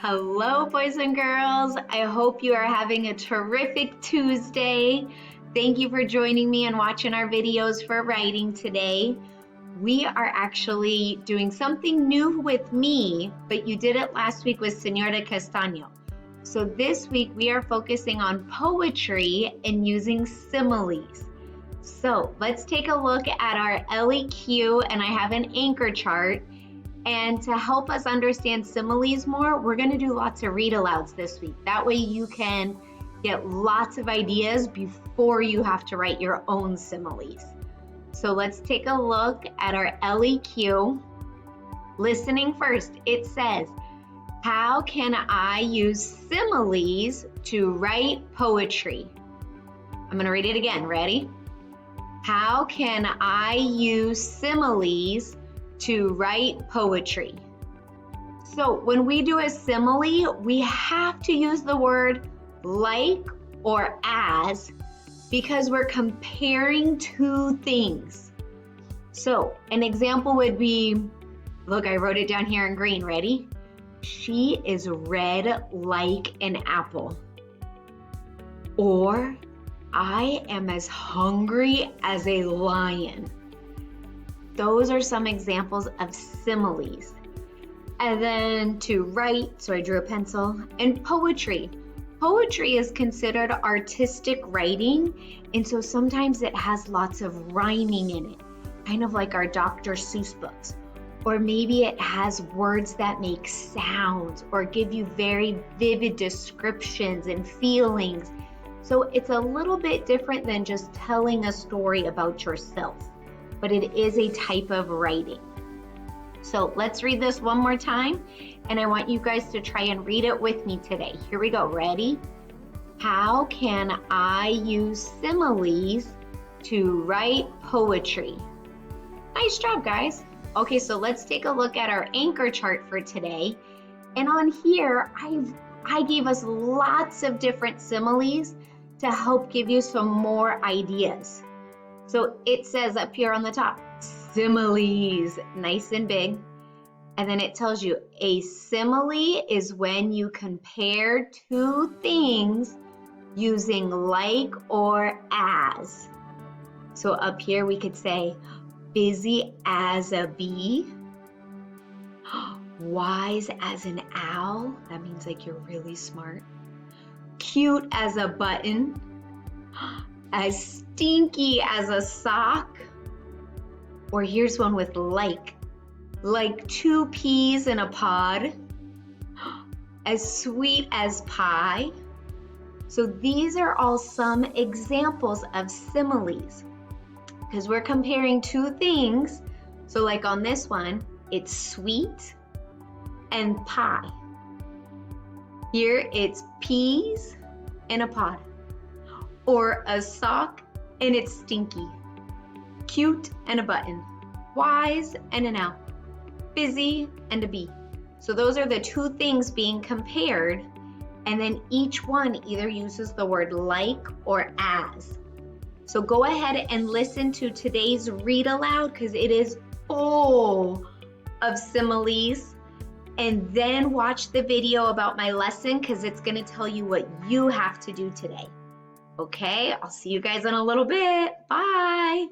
Hello, boys and girls. I hope you are having a terrific Tuesday. Thank you for joining me and watching our videos for writing today. We are actually doing something new with me, but you did it last week with Senora Castaño. So this week we are focusing on poetry and using similes. So let's take a look at our LEQ, and I have an anchor chart. And to help us understand similes more, we're going to do lots of read alouds this week. That way you can get lots of ideas before you have to write your own similes. So let's take a look at our LEQ. Listening first, it says, how can I use similes to write poetry? I'm going to read it again. Ready? How can I use similes to write poetry? So when we do a simile, we have to use the word like or as because we're comparing two things. So an example would be, look, I wrote it down here in green. Ready? She is red like an apple. Or I am as hungry as a lion. Those are some examples of similes. And then to write, so I drew a pencil, and poetry. Poetry is considered artistic writing, and so sometimes it has lots of rhyming in it, kind of like our Dr. Seuss books. Or maybe it has words that make sounds or give you very vivid descriptions and feelings. So it's a little bit different than just telling a story about yourself, but it is a type of writing. So let's read this one more time, and I want you guys to try and read it with me today. Here we go. Ready? How can I use similes to write poetry? Nice job, guys. Okay, so let's take a look at our anchor chart for today. And on here, I gave us lots of different similes to help give you some more ideas. So it says up here on the top, similes, nice and big. And then it tells you a simile is when you compare two things using like or as. So up here we could say busy as a bee, wise as an owl. That means like you're really smart. Cute as a button, as stinky as a sock. Or here's one with like two peas in a pod, as sweet as pie. So these are all some examples of similes because we're comparing two things. So like on this one, it's sweet and pie. Here it's peas in a pod, or a sock and it's stinky, cute and a button, wise and an owl, busy and a bee. So those are the two things being compared, and then each one either uses the word like or as. So go ahead and listen to today's read aloud because it is full of similes. And then watch the video about my lesson because it's going to tell you what you have to do today. Okay, I'll see you guys in a little bit. Bye.